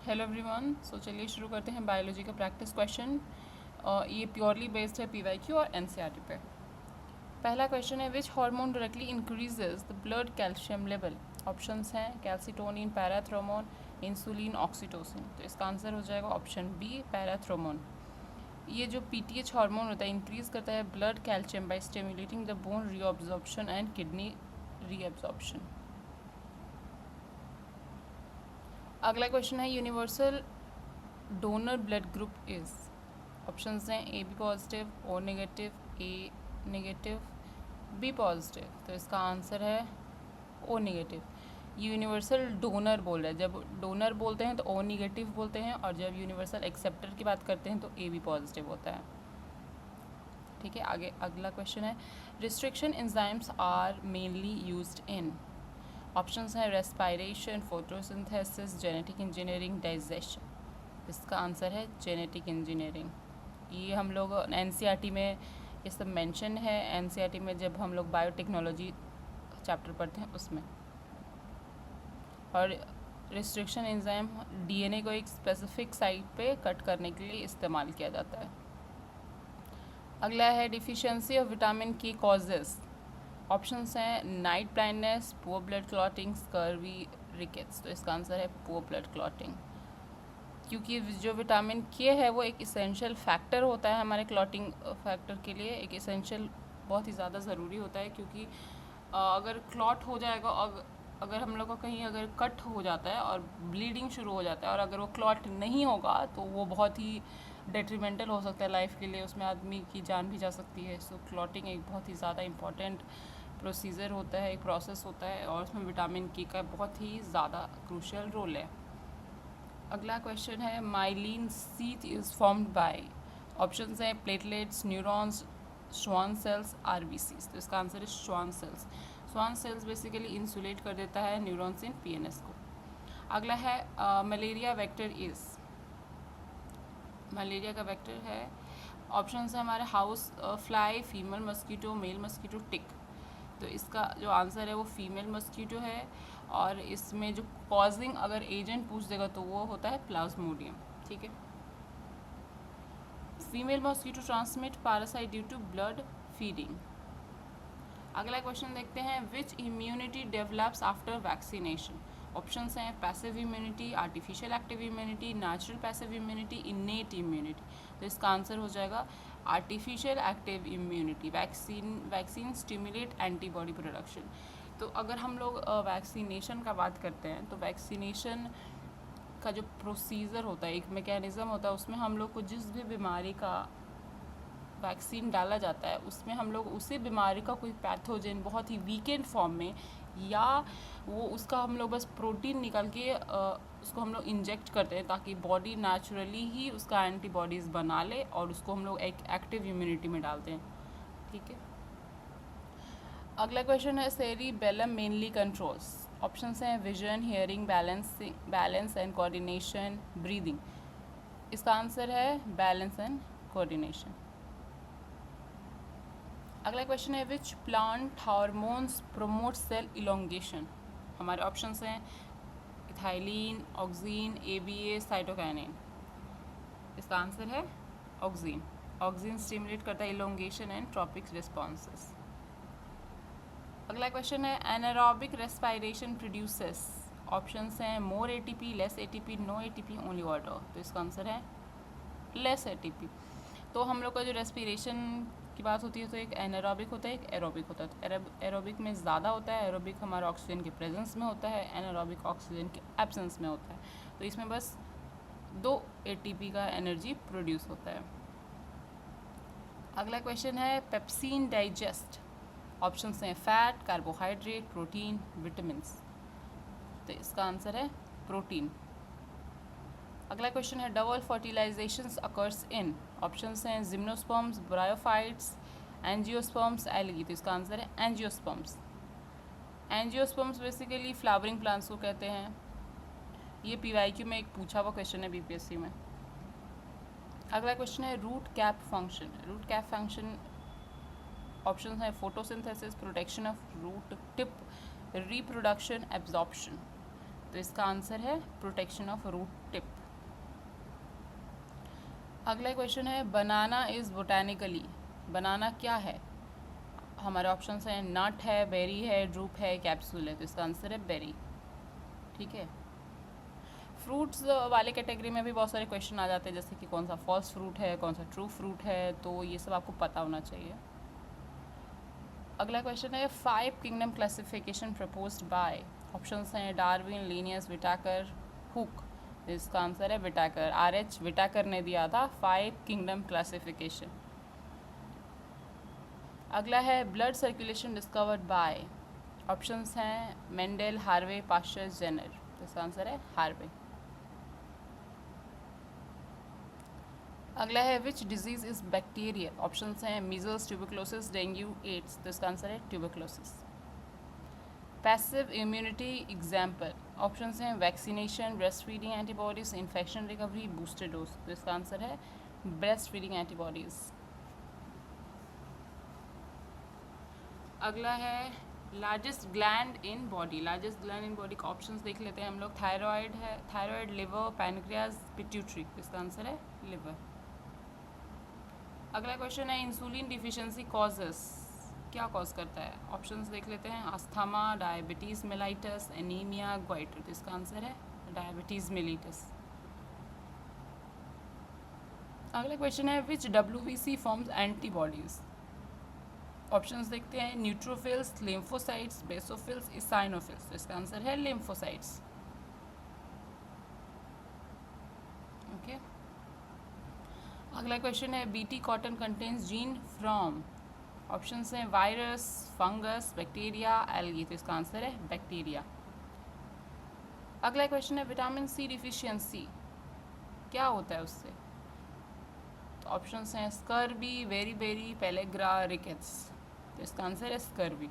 Hello everyone. सो चलिए शुरू करते हैं बायोलॉजी का प्रैक्टिस क्वेश्चन। ये प्योरली बेस्ड है पीवाईक्यू और एनसीईआरटी पे। पहला क्वेश्चन है, which hormone directly increases the blood calcium level. Options हैं कैल्सिटोनिन, पैराथ्रोमोन, इंसुलिन, ऑक्सीटोसिन। तो इसका आंसर हो जाएगा ऑप्शन बी, पैराथ्रोमोन। ये जो पीटीएच हार्मोन होता है इंक्रीज करता है blood calcium by stimulating the bone reabsorption and kidney reabsorption. अगला क्वेश्चन है, universal donor blood group is. Options हैं A B positive, O negative, A negative, B positive. तो इसका आंसर है ओ नेगेटिव। यूनिवर्सल डोनर बोल रहा है, जब डोनर बोलते हैं तो ओ नेगेटिव बोलते हैं, और जब यूनिवर्सल एक्सेप्टर की बात करते हैं तो ए बी पॉजिटिव होता है। ठीक है, आगे अगला क्वेश्चन है, restriction enzymes are mainly used in. Options हैं respiration, photosynthesis, genetic engineering, digestion. इसका आंसर है जेनेटिक इंजीनियरिंग। ये हम लोग एनसीईआरटी में ये सब मेंशन है, एनसीईआरटी में जब हम लोग बायोटेक्नोलॉजी चैप्टर पढ़ते हैं उसमें। और रिस्ट्रिक्शन एंजाइम डीएनए को एक स्पेसिफिक साइट पे कट करने के लिए इस्तेमाल किया जाता है। अगला है, डिफिशियंसी ऑफ विटामिन के कॉजेस। ऑप्शंस हैं night blindness, poor blood clotting, scurvy, rickets. तो इसका आंसर है पुअर ब्लड क्लॉटिंग, क्योंकि जो विटामिन के है वो एक इसेंशियल फैक्टर होता है हमारे क्लॉटिंग फैक्टर के लिए। एक इसेंशियल बहुत ही ज़्यादा ज़रूरी होता है, क्योंकि अगर क्लॉट हो जाएगा, अगर हम लोग का कहीं अगर कट हो जाता है और ब्लीडिंग शुरू हो जाता है, और अगर वो क्लॉट नहीं होगा तो वो बहुत ही डेट्रीमेंटल हो सकता है लाइफ के लिए, उसमें आदमी की जान भी जा सकती है। सो क्लॉटिंग एक बहुत ही ज़्यादा इंपॉर्टेंट प्रोसीजर होता है, एक प्रोसेस होता है, और उसमें विटामिन के का बहुत ही ज़्यादा क्रूशियल रोल है। अगला क्वेश्चन है, myelin sheath is formed by. Options हैं platelets, neurons, Schwann cells, RBCs. तो इसका आंसर है Schwann cells. Schwann cells basically insulate कर देता है न्यूरॉन्स इन पीएनएस को। अगला है, मलेरिया वेक्टर इज। मलेरिया का वेक्टर है, ऑप्शंस है हमारे house fly, female mosquito, male mosquito, tick. तो इसका जो आंसर है वो फीमेल मस्कीटो है, और इसमें जो कॉजिंग अगर एजेंट पूछ देगा तो वो होता है प्लाज्मोडियम। ठीक है, female mosquito transmit parasite due to blood feeding. अगला क्वेश्चन देखते हैं, which immunity develops after vaccination. Options हैं passive immunity, artificial active immunity, natural passive immunity, innate immunity. तो इसका आंसर हो जाएगा artificial active immunity. Vaccine stimulate antibody production. तो अगर हम लोग वैक्सीनेशन का बात करते हैं तो वैक्सीनेशन का जो प्रोसीजर होता है, एक मैकेनिज़्म होता है, उसमें हम लोग को जिस भी बीमारी का वैक्सीन डाला जाता है उसमें हम लोग उसी बीमारी का कोई पैथोजन बहुत ही वीकेंड फॉर्म में, या वो उसका हम लोग बस प्रोटीन निकाल के उसको हम लोग इंजेक्ट करते हैं, ताकि बॉडी नेचुरली ही उसका एंटीबॉडीज़ बना ले, और उसको हम लोग एक एक्टिव इम्यूनिटी में डालते हैं। ठीक है, अगला क्वेश्चन है, सेरिबेलम मेनली कंट्रोल्स। ऑप्शंस हैं vision, hearing, balance and coordination, breathing. इसका आंसर है बैलेंस एंड कोऑर्डिनेशन। अगला क्वेश्चन है, which plant hormones promote cell elongation. हमारे ऑप्शंस हैं इथाइलिन, ऑक्सीन, एबीए, साइटोकाइनिन। इसका आंसर है ऑक्सीन। ऑक्सीन स्टिमुलेट करता है इलोंगेशन एंड ट्रॉपिक रिस्पॉन्सेस। अगला क्वेश्चन है, एनारोबिक रेस्पायरेशन प्रोड्यूसेस। ऑप्शंस हैं more ATP, less ATP, no ATP, only water. तो इसका आंसर है लेस एटीपी। तो हम लोग का जो रेस्पिरेशन की बात होती है तो एक एनारोबिक होता है, एक एरोबिक होता है। तो एरोबिक में ज़्यादा होता है, एरोबिक हमारा ऑक्सीजन के प्रेजेंस में होता है, एनारोबिक ऑक्सीजन के एब्सेंस में होता है। तो इसमें बस 2 एटीपी का एनर्जी प्रोड्यूस होता है। अगला क्वेश्चन है, पेप्सिन डाइजेस्ट। ऑप्शंस हैं फैट, कार्बोहाइड्रेट, प्रोटीन, विटामिन्स। तो इसका आंसर है प्रोटीन। अगला क्वेश्चन है, डबल फर्टिलाइजेशंस अकर्स इन। ऑप्शंस हैं जिम्नोस्पर्म्स, ब्रायोफाइट्स, एंजियोस्पर्म्स, एल्गी। तो इसका आंसर है angiosperms. Angiosperms basically flowering plants को कहते हैं। ये पीवाईक्यू में एक पूछा हुआ क्वेश्चन है बीपीएससी में। अगला क्वेश्चन है, root cap function. Root cap function options हैं photosynthesis, protection of root tip, reproduction, absorption. तो इसका आंसर है प्रोटेक्शन ऑफ रूट टिप। अगला क्वेश्चन है बनाना इज़ बोटानिकली, बनाना क्या है? हमारे ऑप्शंस हैं नट है, बेरी है, ड्रूप है, कैप्सूल है, तो इसका आंसर है बेरी। ठीक है। फ्रूट्स वाले कैटेगरी में भी बहुत सारे क्वेश्चन आ जाते हैं, जैसे कि कौन सा फॉल्स फ्रूट है, कौन सा ट्रू फ्रूट है, तो ये सब आपको पता होना चाहिए। अगला क्वेश्चन है 5 kingdom classification proposed by, options हैं डार्विन, लिनियस, विटाकर, हुक, इसका आंसर है विटाकर। RH विटाकर ने दिया था 5 किंगडम क्लासिफिकेशन। अगला है blood circulation discovered by, options हैं मेंडल, हार्वे, पास्चर, जेनर, तो इसका आंसर है हार्वे। अगला है which disease is bacterial, options हैं मीजल्स, ट्यूबरक्लोसिस, डेंगू, एड्स, तो इसका आंसर है tuberculosis. Passive immunity example, options हैं vaccination, breast feeding antibodies, infection recovery, booster dose, तो इसका आंसर है ब्रेस्ट फीडिंग एंटीबॉडीज। अगला है largest gland in body, largest gland in body का ऑप्शंस देख लेते हैं हम लोग। थायराइड है, थायराइड, लिवर, पैनक्रियाज, पिट्यूटरी, इसका आंसर है लिवर। अगला क्वेश्चन है इंसुलिन डिफिशिएंसी कॉजेस, क्या कॉज करता है? ऑप्शंस देख लेते हैं asthma, diabetes mellitus, anaemia, goitre, तो इसका आंसर है डायबिटीज़ मेलिटस। अगला क्वेश्चन है विच WBC फॉर्म्स एंटीबॉडीज, ऑप्शंस देखते हैं न्यूट्रोफिल्स, लिम्फोसाइट्स, बेसोफिल्स, इसाइनोफिल्स, तो इसका आंसर है लिम्फोसाइट्स। ओके। अगला क्वेश्चन है BT cotton contains gene from, options हैं वायरस, फंगस, बैक्टीरिया, एल्गी, तो इसका आंसर है बैक्टीरिया। अगला क्वेश्चन है विटामिन C डिफिशियंसी क्या होता है उससे? तो ऑप्शंस हैं स्कर्वी, वेरी, पेलेग्रा, रिकेट्स, तो इसका आंसर है स्कर्वी।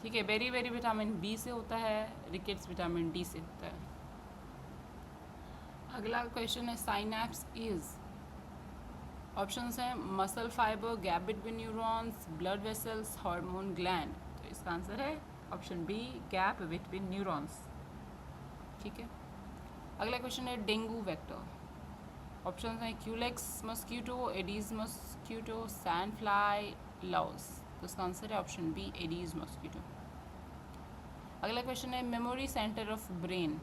ठीक है। वेरी विटामिन B से होता है, रिकेट्स विटामिन D से होता है। अगला क्वेश्चन है साइनैप्स इज, ऑप्शंस हैं muscle fibre, gap between neurons, blood vessels, hormone gland, तो इसका आंसर है option B, gap between neurons. ठीक है। अगला क्वेश्चन है डेंगू वेक्टर, ऑप्शंस हैं culex mosquito, aedes mosquito, sand fly, louse, तो इसका आंसर है ऑप्शन B, एडीज मस्कीटो। अगला क्वेश्चन है memory centre of brain,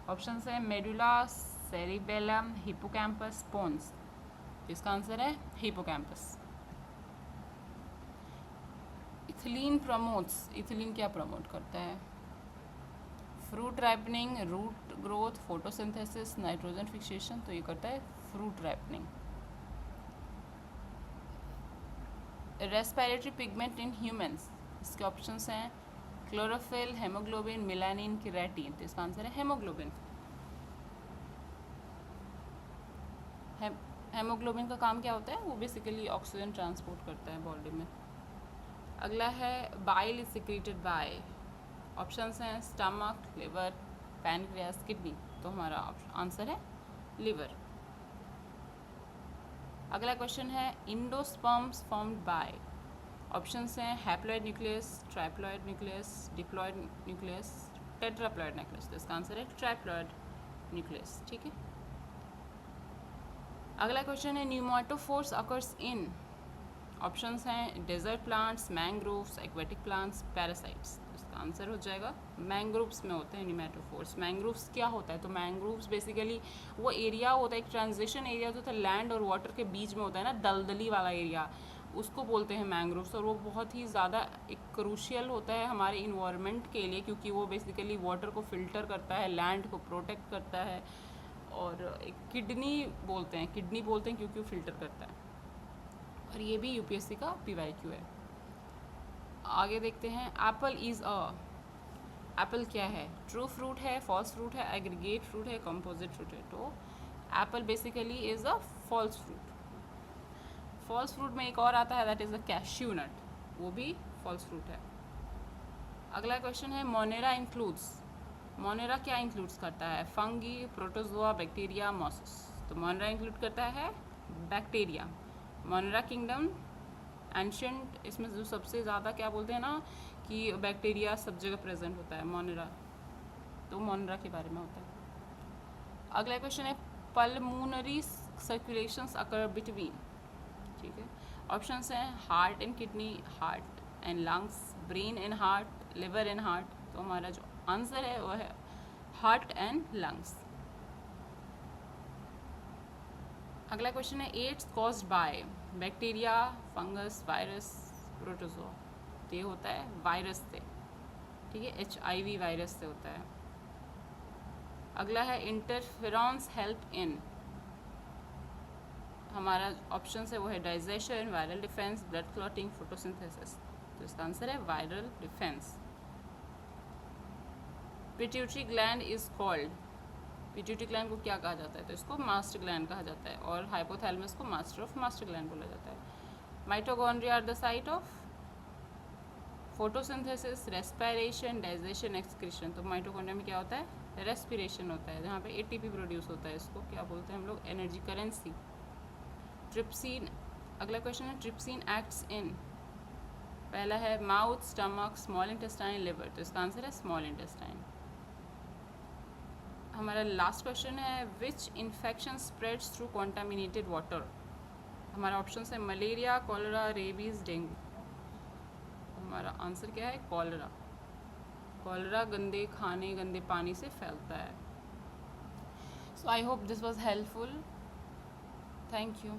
options हैं मेडुला, सेरिबेलम, हिपोकैम्पस, पोन्स, इसका आंसर है हिपोकैम्पस। इथिलीन प्रमोट्स, इथिलीन क्या प्रमोट करता है? Fruit ripening, root growth, photosynthesis, nitrogen fixation, तो ये करता है fruit ripening. Respiratory pigment in humans, इसके ऑप्शंस हैं क्लोरोफिल, हेमोग्लोबिन, मेलानिन, केराटिन, तो इसका आंसर है हेमोग्लोबिन। हेमोग्लोबिन का काम क्या होता है? वो बेसिकली ऑक्सीजन ट्रांसपोर्ट करता है बॉडी में। अगला है bile is secreted by, options हैं स्टमक, लिवर, पैनक्रियास, किडनी, तो हमारा आंसर है लिवर। अगला क्वेश्चन है इंडोस्पर्म्स फॉर्म्ड बाय, ऑप्शंस हैं haploid nucleus, triploid nucleus, diploid nucleus, tetraploid nucleus, तो इसका आंसर है ट्राइप्लॉइड न्यूक्लियस। ठीक है। अगला क्वेश्चन है न्यूमेटोफोर्स अकर्स इन, ऑप्शंस हैं desert plants, mangroves, aquatic plants, parasites, तो इसका आंसर हो जाएगा मैंग्रोव्स में होते हैं न्यूमेटोफोर्स। मैंग्रोव्स क्या होता है? तो मैंग्रोव्स बेसिकली वो एरिया होता है, एक ट्रांजिशन एरिया जो होता है लैंड और वाटर के बीच में होता है ना, दलदली वाला एरिया, उसको बोलते हैं मैंग्रोव्स। और वो बहुत ही ज़्यादा एक क्रूशियल होता है हमारे इन्वायरमेंट के लिए, क्योंकि वो बेसिकली वाटर को फिल्टर करता है, लैंड को प्रोटेक्ट करता है, और एक किडनी बोलते हैं क्योंकि वो फिल्टर करता है। और ये भी UPSC का PYQ है। आगे देखते हैं एप्पल इज़ अ, एप्पल क्या है? ट्रू फ्रूट है, फॉल्स फ्रूट है, एग्रीगेट फ्रूट है, कंपोजिट फ्रूट है, तो apple basically is a false fruit. False fruit में एक और आता है that is a cashew nut, वो भी फॉल्स फ्रूट है। अगला क्वेश्चन है मोनेरा इंक्लूड्स, मोनेरा क्या इंक्लूड्स करता है? फंगी, प्रोटोजोआ, बैक्टीरिया, मॉसेस, तो मोनेरा इंक्लूड करता है बैक्टीरिया। मोनेरा किंगडम एंशिएंट, इसमें जो सबसे ज़्यादा क्या बोलते हैं ना कि बैक्टीरिया सब जगह प्रेजेंट होता है मोनेरा। तो मोनरा के बारे में होता है। अगला क्वेश्चन है पल्मोनरी सर्कुलेशंस अकर बिटवीन, ठीक है। ऑप्शंस हैं heart and kidney, heart and lungs, brain and heart, liver and heart. तो हमारा जो आंसर है वो है हार्ट एंड लंग्स। अगला क्वेश्चन है AIDS caused by bacteria, fungus, virus, protozoa. तो ये होता है वायरस से, ठीक है, HIV वायरस से होता है। अगला है इंटरफेरॉन्स हेल्प इन, हमारा ऑप्शन है वो है digestion, viral defence, blood clotting, photosynthesis. तो इसका आंसर है viral defence. Pituitary gland is called, pituitary gland को क्या कहा जाता है? तो इसको मास्टर ग्लैंड कहा जाता है, और हाइपोथैलेमस को मास्टर ऑफ मास्टर ग्लैंड बोला जाता है। Mitochondria are the site of photosynthesis, respiration, digestion, excretion. तो माइटोकॉन्ड्रिया में क्या होता है? रेस्पिरेशन होता है, जहाँ पे ATP प्रोड्यूस होता है। इसको क्या बोलते हैं हम लोग? Energy currency. ट्रिप्सिन, अगला क्वेश्चन है ट्रिप्सिन एक्ट्स इन, पहला है mouth, stomach, small intestine, liver. तो इसका आंसर है स्मॉल इंटेस्टाइन। हमारा लास्ट क्वेश्चन है which infection spreads through contaminated water. हमारा ऑप्शन है मलेरिया, कॉलरा, रेबीज, डेंगू। हमारा आंसर क्या है? कॉलरा। कॉलरा गंदे खाने, गंदे पानी से फैलता है। So I hope this was helpful. Thank you.